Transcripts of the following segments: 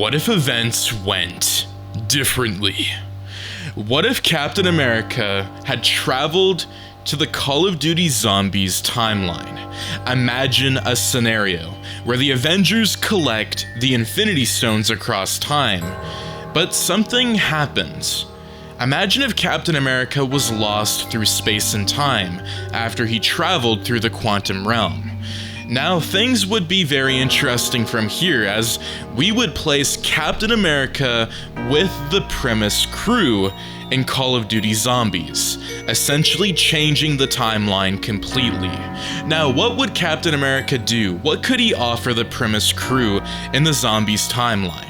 What if events went differently? What if Captain America had traveled to the Call of Duty Zombies timeline? Imagine a scenario where the Avengers collect the Infinity Stones across time, but something happens. Imagine if Captain America was lost through space and time after he traveled through the quantum realm. Now, things would be very interesting from here, as we would place Captain America with the Primis crew in Call of Duty Zombies, essentially changing the timeline completely. Now, what would Captain America do? What could he offer the Primis crew in the Zombies timeline?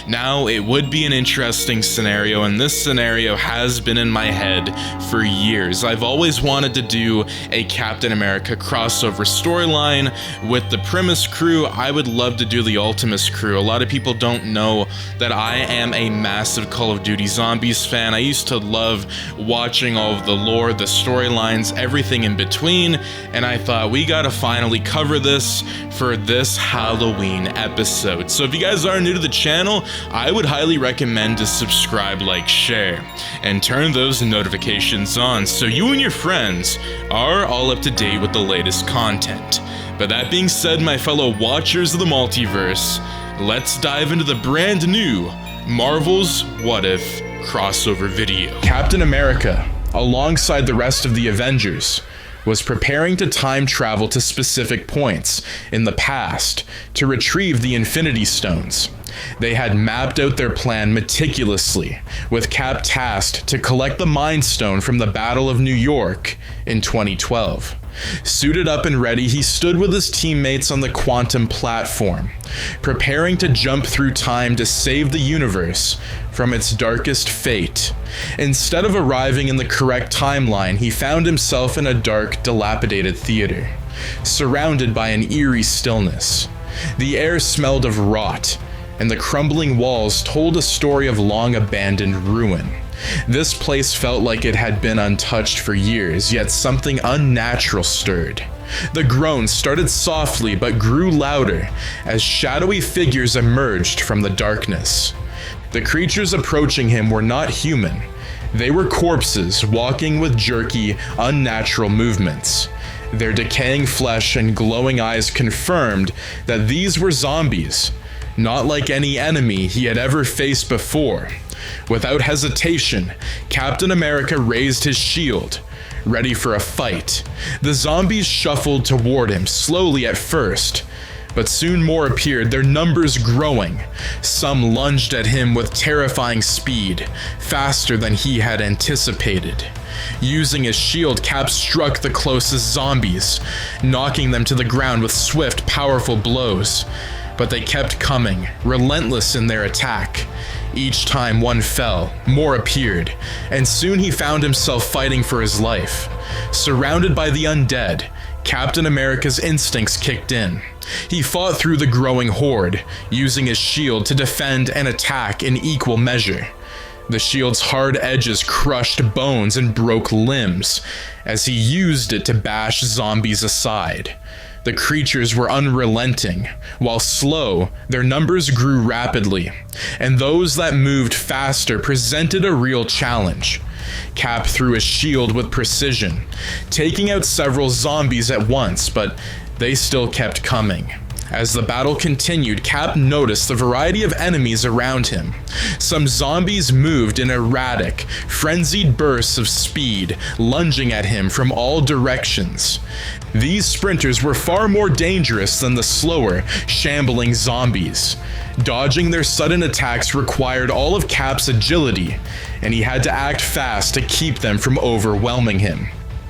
Now, it would be an interesting scenario, and this scenario has been in my head for years. I've always wanted to do a Captain America crossover storyline with the Primis crew. I would love to do the Ultimus crew. A lot of people don't know that I am a massive Call of Duty Zombies fan. I used to love watching all of the lore, the storylines, everything in between, and I thought we gotta finally cover this for this Halloween episode. So if you guys are new to the channel, I would highly recommend to subscribe, like, share, and turn those notifications on so you and your friends are all up to date with the latest content. But that being said, my fellow watchers of the multiverse, let's dive into the brand new Marvel's What If crossover video. Captain America, alongside the rest of the Avengers, was preparing to time travel to specific points in the past to retrieve the Infinity Stones. They had mapped out their plan meticulously, with Cap tasked to collect the Mind Stone from the Battle of New York in 2012. Suited up and ready, he stood with his teammates on the quantum platform, preparing to jump through time to save the universe from its darkest fate. Instead of arriving in the correct timeline, he found himself in a dark, dilapidated theater, surrounded by an eerie stillness. The air smelled of rot, and the crumbling walls told a story of long-abandoned ruin. This place felt like it had been untouched for years, yet something unnatural stirred. The groans started softly but grew louder as shadowy figures emerged from the darkness. The creatures approaching him were not human. They were corpses walking with jerky, unnatural movements. Their decaying flesh and glowing eyes confirmed that these were zombies, not like any enemy he had ever faced before. Without hesitation, Captain America raised his shield, ready for a fight. The zombies shuffled toward him, slowly at first, but soon more appeared, their numbers growing. Some lunged at him with terrifying speed, faster than he had anticipated. Using his shield, Cap struck the closest zombies, knocking them to the ground with swift, powerful blows. But they kept coming, relentless in their attack. Each time one fell, more appeared, and soon he found himself fighting for his life. Surrounded by the undead, Captain America's instincts kicked in. He fought through the growing horde, using his shield to defend and attack in equal measure. The shield's hard edges crushed bones and broke limbs as he used it to bash zombies aside. The creatures were unrelenting. While slow, their numbers grew rapidly, and those that moved faster presented a real challenge. Cap threw his shield with precision, taking out several zombies at once, but they still kept coming. As the battle continued, Cap noticed the variety of enemies around him. Some zombies moved in erratic, frenzied bursts of speed, lunging at him from all directions. These sprinters were far more dangerous than the slower, shambling zombies. Dodging their sudden attacks required all of Cap's agility, and he had to act fast to keep them from overwhelming him.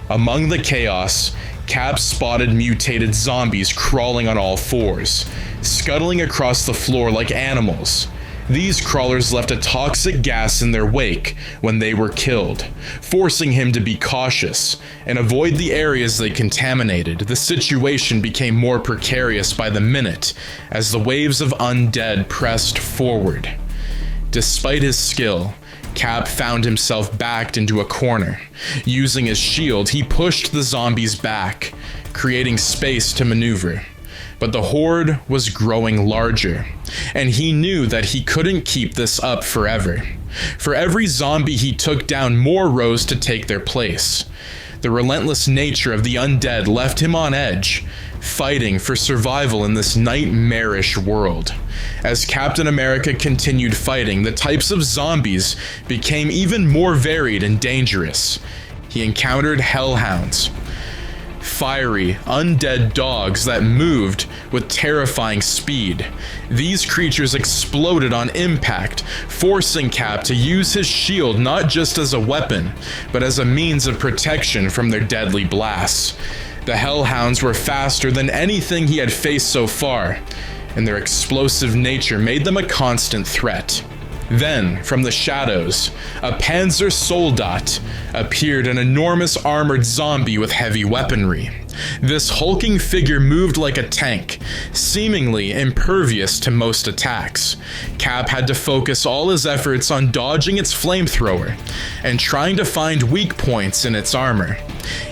Among the chaos, Cap spotted mutated zombies crawling on all fours, scuttling across the floor like animals. These crawlers left a toxic gas in their wake when they were killed, forcing him to be cautious and avoid the areas they contaminated. The situation became more precarious by the minute as the waves of undead pressed forward. Despite his skill, Cap found himself backed into a corner. Using his shield, he pushed the zombies back, creating space to maneuver. But the horde was growing larger, and he knew that he couldn't keep this up forever. For every zombie he took down, more rose to take their place. The relentless nature of the undead left him on edge, fighting for survival in this nightmarish world. As Captain America continued fighting, the types of zombies became even more varied and dangerous. He encountered hellhounds, fiery, undead dogs that moved with terrifying speed. These creatures exploded on impact, forcing Cap to use his shield not just as a weapon, but as a means of protection from their deadly blasts. The hellhounds were faster than anything he had faced so far, and their explosive nature made them a constant threat. Then, from the shadows, a Panzer Soldat appeared, an enormous armored zombie with heavy weaponry. This hulking figure moved like a tank, seemingly impervious to most attacks. Cap had to focus all his efforts on dodging its flamethrower and trying to find weak points in its armor.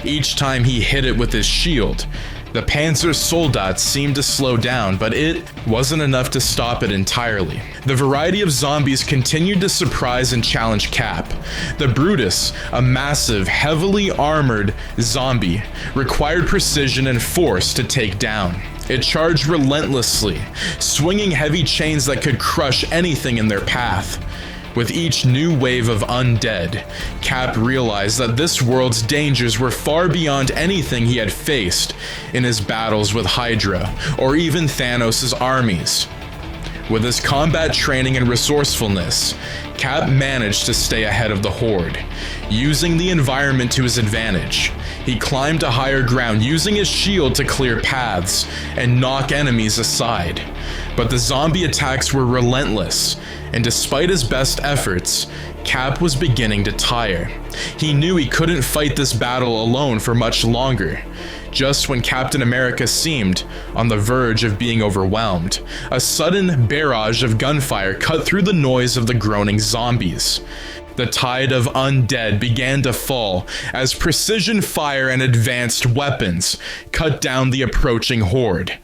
Each time he hit it with his shield, the Panzer Soldat seemed to slow down, but it wasn't enough to stop it entirely. The variety of zombies continued to surprise and challenge Cap. The Brutus, a massive, heavily armored zombie, required precision and force to take down. It charged relentlessly, swinging heavy chains that could crush anything in their path. With each new wave of undead, Cap realized that this world's dangers were far beyond anything he had faced in his battles with Hydra, or even Thanos' armies. With his combat training and resourcefulness, Cap managed to stay ahead of the horde. Using the environment to his advantage, he climbed to higher ground, using his shield to clear paths and knock enemies aside. But the zombie attacks were relentless, and despite his best efforts, Cap was beginning to tire. He knew he couldn't fight this battle alone for much longer. Just when Captain America seemed on the verge of being overwhelmed, a sudden barrage of gunfire cut through the noise of the groaning zombies. The tide of undead began to fall as precision fire and advanced weapons cut down the approaching horde.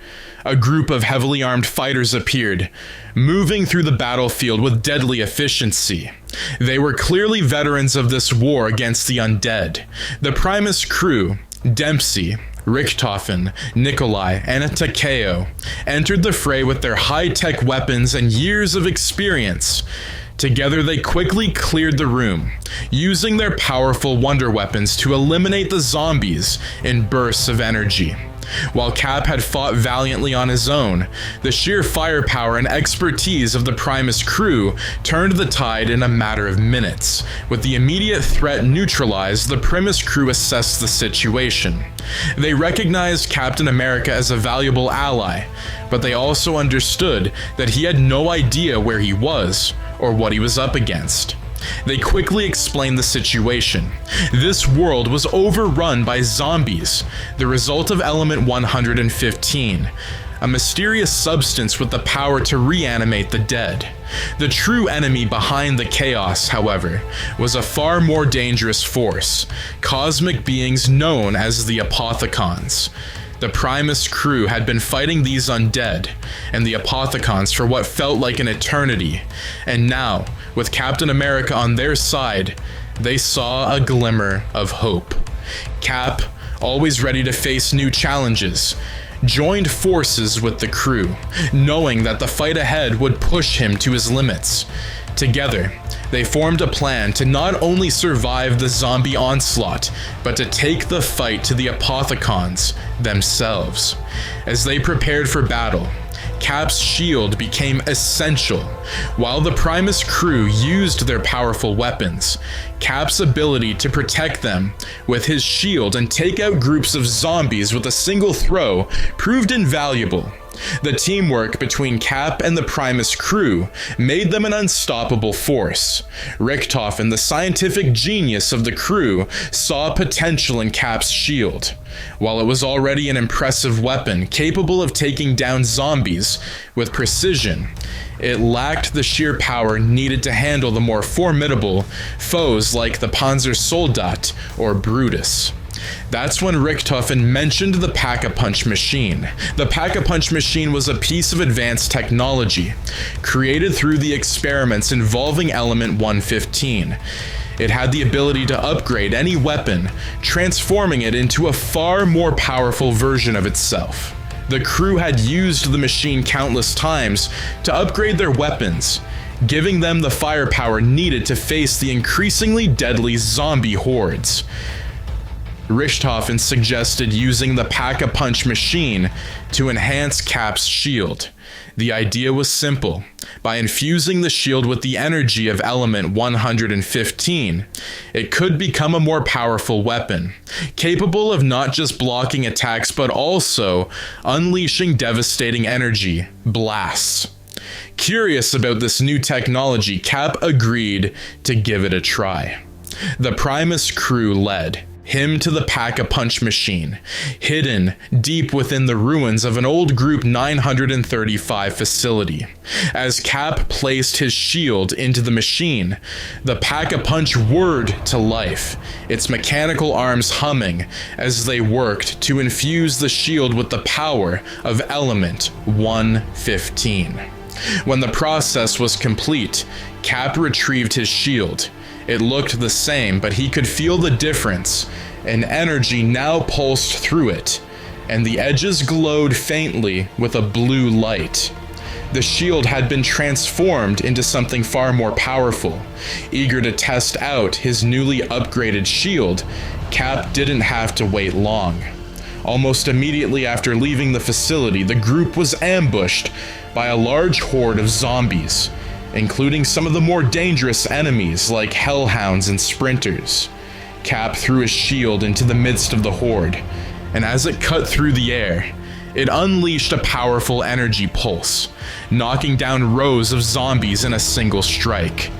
A group of heavily armed fighters appeared, moving through the battlefield with deadly efficiency. They were clearly veterans of this war against the undead. The Primis crew, Dempsey, Richtofen, Nikolai, and Takeo, entered the fray with their high-tech weapons and years of experience. Together they quickly cleared the room, using their powerful wonder weapons to eliminate the zombies in bursts of energy. While Cap had fought valiantly on his own, the sheer firepower and expertise of the Primis crew turned the tide in a matter of minutes. With the immediate threat neutralized, the Primis crew assessed the situation. They recognized Captain America as a valuable ally, but they also understood that he had no idea where he was or what he was up against. They quickly explained the situation. This world was overrun by zombies, the result of element 115, a mysterious substance with the power to reanimate the dead. The true enemy behind the chaos, however, was a far more dangerous force, cosmic beings known as the Apothicons. The Primis crew had been fighting these undead and the Apothicons for what felt like an eternity, and now, with Captain America on their side, they saw a glimmer of hope. Cap, always ready to face new challenges, joined forces with the crew, knowing that the fight ahead would push him to his limits. Together, they formed a plan to not only survive the zombie onslaught, but to take the fight to the Apothicons themselves. As they prepared for battle, Cap's shield became essential. While the Primis crew used their powerful weapons, Cap's ability to protect them with his shield and take out groups of zombies with a single throw proved invaluable. The teamwork between Cap and the Primis crew made them an unstoppable force. Richtofen, the scientific genius of the crew, saw potential in Cap's shield. While it was already an impressive weapon capable of taking down zombies with precision, it lacked the sheer power needed to handle the more formidable foes like the Panzer Soldat or Brutus. That's when Richtofen mentioned the Pack-a-Punch machine. The Pack-a-Punch machine was a piece of advanced technology, created through the experiments involving element 115. It had the ability to upgrade any weapon, transforming it into a far more powerful version of itself. The crew had used the machine countless times to upgrade their weapons, giving them the firepower needed to face the increasingly deadly zombie hordes. Richtofen suggested using the Pack-a-Punch machine to enhance Cap's shield. The idea was simple. By infusing the shield with the energy of element 115, it could become a more powerful weapon, capable of not just blocking attacks but also unleashing devastating energy, blasts. Curious about this new technology, Cap agreed to give it a try. The Primis crew led him to the Pack-a-Punch machine, hidden deep within the ruins of an old Group 935 facility. As Cap placed his shield into the machine, the Pack-a-Punch whirred to life, its mechanical arms humming as they worked to infuse the shield with the power of element 115. When the process was complete, Cap retrieved his shield. It looked the same, but he could feel the difference. An energy now pulsed through it, and the edges glowed faintly with a blue light. The shield had been transformed into something far more powerful. Eager to test out his newly upgraded shield, Cap didn't have to wait long. Almost immediately after leaving the facility, the group was ambushed by a large horde of zombies, including some of the more dangerous enemies like hellhounds and sprinters. Cap threw his shield into the midst of the horde, and as it cut through the air, it unleashed a powerful energy pulse, knocking down rows of zombies in a single strike.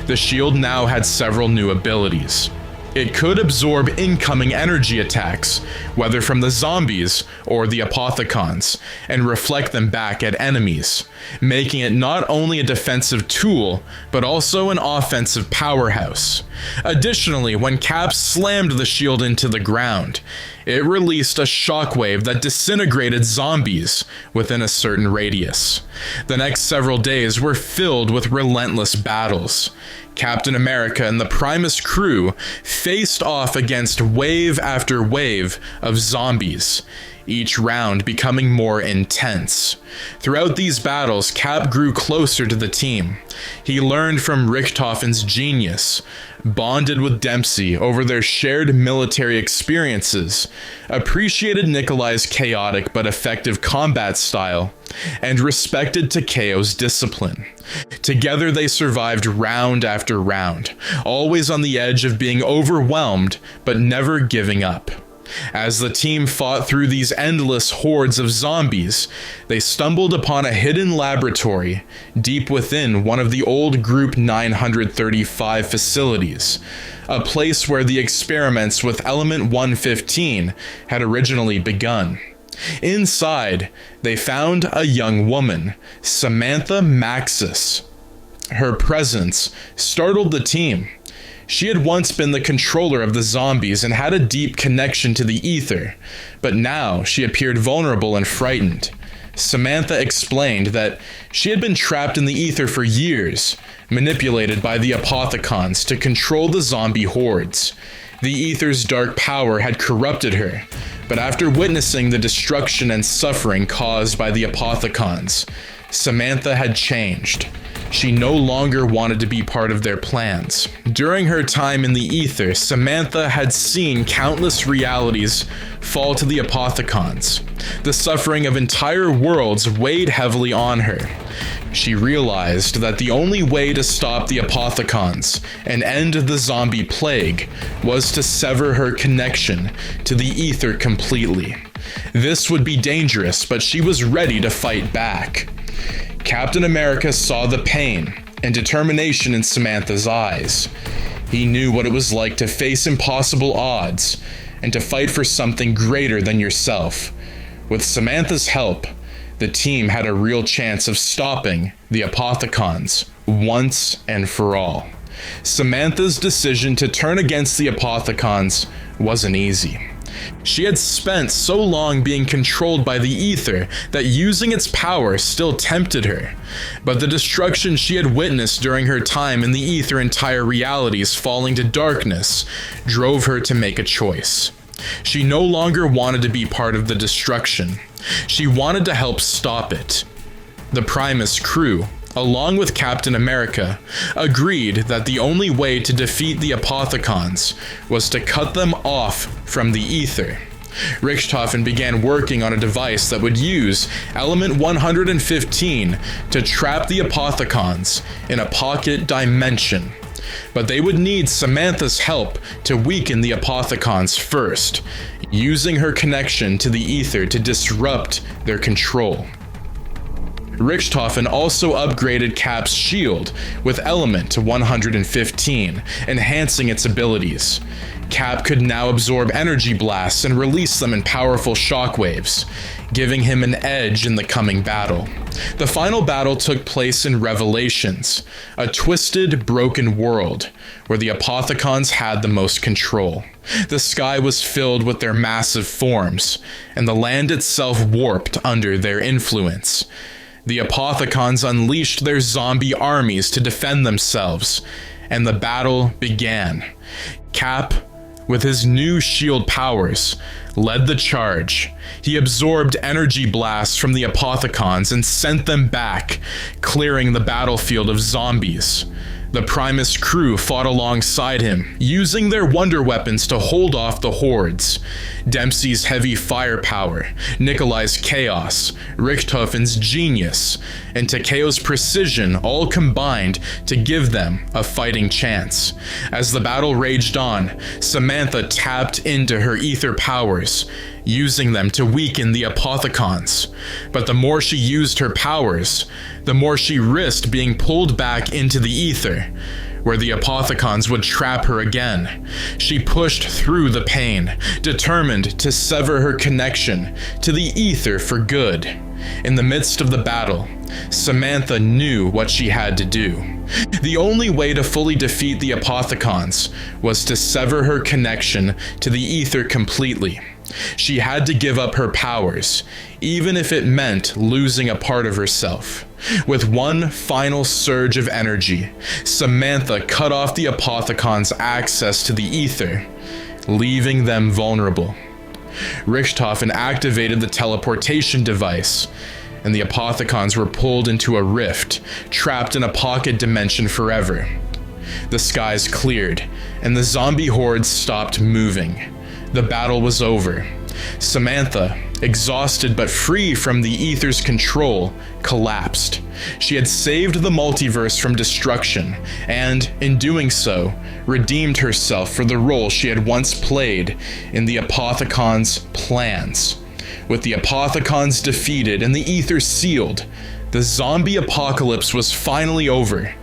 The shield now had several new abilities. It could absorb incoming energy attacks, whether from the zombies or the apothecons, and reflect them back at enemies, making it not only a defensive tool, but also an offensive powerhouse. Additionally, when Cap slammed the shield into the ground, it released a shockwave that disintegrated zombies within a certain radius. The next several days were filled with relentless battles. Captain America and the Primis crew faced off against wave after wave of zombies, each round becoming more intense. Throughout these battles, Cap grew closer to the team. He learned from Richtofen's genius, bonded with Dempsey over their shared military experiences, appreciated Nikolai's chaotic but effective combat style, and respected Takeo's discipline. Together they survived round after round, always on the edge of being overwhelmed but never giving up. As the team fought through these endless hordes of zombies, they stumbled upon a hidden laboratory deep within one of the old Group 935 facilities, a place where the experiments with element 115 had originally begun. Inside, they found a young woman, Samantha Maxis. Her presence startled the team. She had once been the controller of the zombies and had a deep connection to the ether, but now she appeared vulnerable and frightened. Samantha explained that she had been trapped in the ether for years, manipulated by the apothecons to control the zombie hordes. The ether's dark power had corrupted her, but after witnessing the destruction and suffering caused by the apothecons, Samantha had changed. She no longer wanted to be part of their plans. During her time in the ether, Samantha had seen countless realities fall to the apothecons. The suffering of entire worlds weighed heavily on her. She realized that the only way to stop the apothecons and end the zombie plague was to sever her connection to the ether completely. This would be dangerous, but she was ready to fight back. Captain America saw the pain and determination in Samantha's eyes. He knew what it was like to face impossible odds and to fight for something greater than yourself. With Samantha's help, the team had a real chance of stopping the apothecons once and for all. Samantha's decision to turn against the Apothicons wasn't easy. She had spent so long being controlled by the ether that using its power still tempted her, but the destruction she had witnessed during her time in the ether entire realities falling to darkness drove her to make a choice. She no longer wanted to be part of the destruction. She wanted to help stop it. The Primis crew, along with Captain America, agreed that the only way to defeat the Apothicons was to cut them off from the ether. Richtofen began working on a device that would use element 115 to trap the Apothicons in a pocket dimension. But they would need Samantha's help to weaken the Apothicons first, using her connection to the ether to disrupt their control. Richtofen also upgraded Cap's shield with element 115, enhancing its abilities. Cap could now absorb energy blasts and release them in powerful shockwaves, giving him an edge in the coming battle. The final battle took place in Revelations, a twisted, broken world where the Apothicons had the most control. The sky was filled with their massive forms, and the land itself warped under their influence. The Apothicons unleashed their zombie armies to defend themselves, and the battle began. Cap, with his new shield powers, led the charge. He absorbed energy blasts from the Apothicons and sent them back, clearing the battlefield of zombies. The Primis crew fought alongside him, using their wonder weapons to hold off the hordes. Dempsey's heavy firepower, Nikolai's chaos, Richtofen's genius, and Takeo's precision all combined to give them a fighting chance. As the battle raged on, Samantha tapped into her ether powers, using them to weaken the Apothicons. But the more she used her powers, the more she risked being pulled back into the ether, where the Apothicons would trap her again. She pushed through the pain, determined to sever her connection to the ether for good. In the midst of the battle, Samantha knew what she had to do. The only way to fully defeat the Apothicons was to sever her connection to the ether completely. She had to give up her powers, even if it meant losing a part of herself. With one final surge of energy, Samantha cut off the Apothicons' access to the ether, leaving them vulnerable. Richtofen activated the teleportation device, and the Apothicons were pulled into a rift, trapped in a pocket dimension forever. The skies cleared, and the zombie hordes stopped moving. The battle was over. Samantha, exhausted but free from the ether's control, collapsed. She had saved the multiverse from destruction, and, in doing so, redeemed herself for the role she had once played in the Apothicons' plans. With the Apothicons defeated and the ether sealed, the zombie apocalypse was finally over.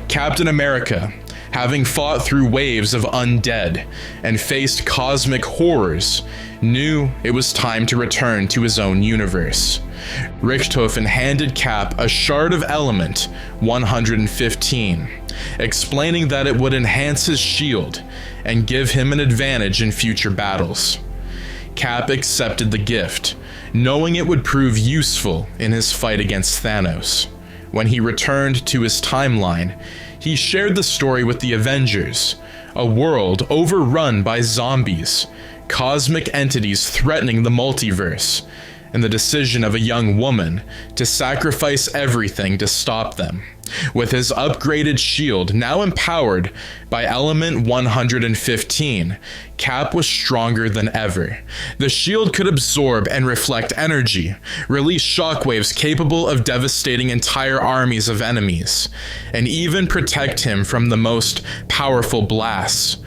Captain America, having fought through waves of undead and faced cosmic horrors, knew it was time to return to his own universe. Richtofen handed Cap a shard of element 115, explaining that it would enhance his shield and give him an advantage in future battles. Cap accepted the gift, knowing it would prove useful in his fight against Thanos. When he returned to his timeline, he shared the story with the Avengers, a world overrun by zombies, cosmic entities threatening the multiverse, and the decision of a young woman to sacrifice everything to stop them. With his upgraded shield now empowered by element 115, Cap was stronger than ever. The shield could absorb and reflect energy, release shockwaves capable of devastating entire armies of enemies, and even protect him from the most powerful blasts.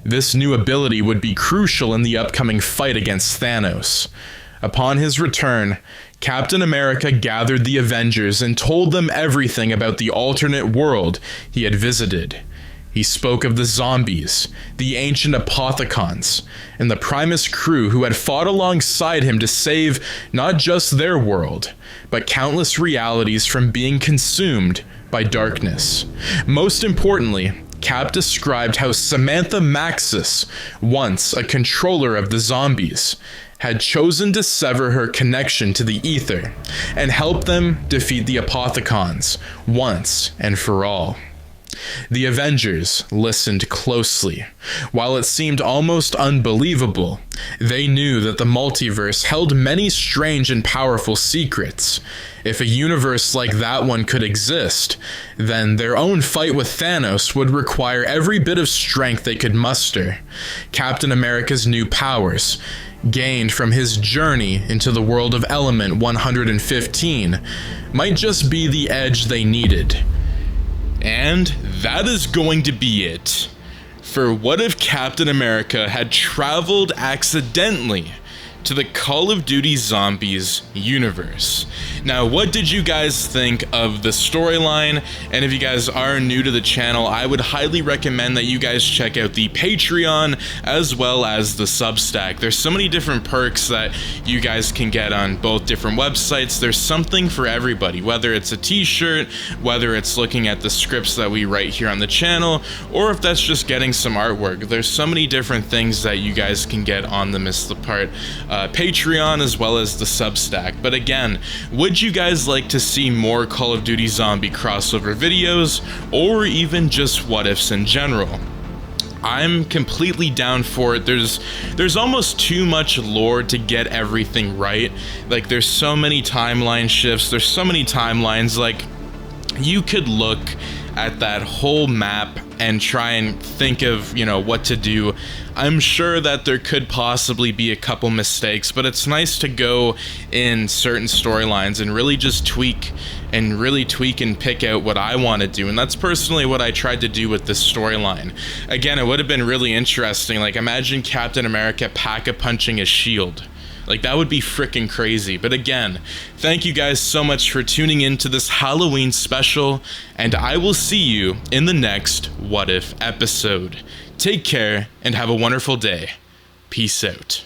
This new ability would be crucial in the upcoming fight against Thanos. Upon his return, Captain America gathered the Avengers and told them everything about the alternate world he had visited. He spoke of the zombies, the ancient Apothicons, and the Primis crew who had fought alongside him to save not just their world, but countless realities from being consumed by darkness. Most importantly, Cap described how Samantha Maxis, once a controller of the zombies, had chosen to sever her connection to the ether and help them defeat the Apothicons once and for all. The Avengers listened closely. While it seemed almost unbelievable, they knew that the multiverse held many strange and powerful secrets. If a universe like that one could exist, then their own fight with Thanos would require every bit of strength they could muster. Captain America's new powers, gained from his journey into the world of Element 115, might just be the edge they needed. And that is going to be it for what if Captain America had traveled accidentally to the Call of Duty Zombies universe. Now, what did you guys think of the storyline? And if you guys are new to the channel, I would highly recommend that you guys check out the Patreon as well as the Substack. There's so many different perks that you guys can get on both different websites. There's something for everybody, whether it's a t-shirt, whether it's looking at the scripts that we write here on the channel, or if that's just getting some artwork. There's so many different things that you guys can get on the MissedThePart Patreon as well as the Substack. But again, would you guys like to see more Call of Duty Zombie crossover videos, or even just what ifs in general? I'm completely down for it. There's almost too much lore to get everything right. Like, there's so many timeline shifts, there's so many timelines. Like, you could look at that whole map and try and think of, what to do. I'm sure that there could possibly be a couple mistakes, but it's nice to go in certain storylines and really just tweak and pick out what I want to do. And that's personally what I tried to do with this storyline. Again, it would have been really interesting. Like, imagine Captain America pack-a-punching a shield. Like, that would be freaking crazy. But again, thank you guys so much for tuning in to this Halloween special, and I will see you in the next What If episode. Take care and have a wonderful day. Peace out.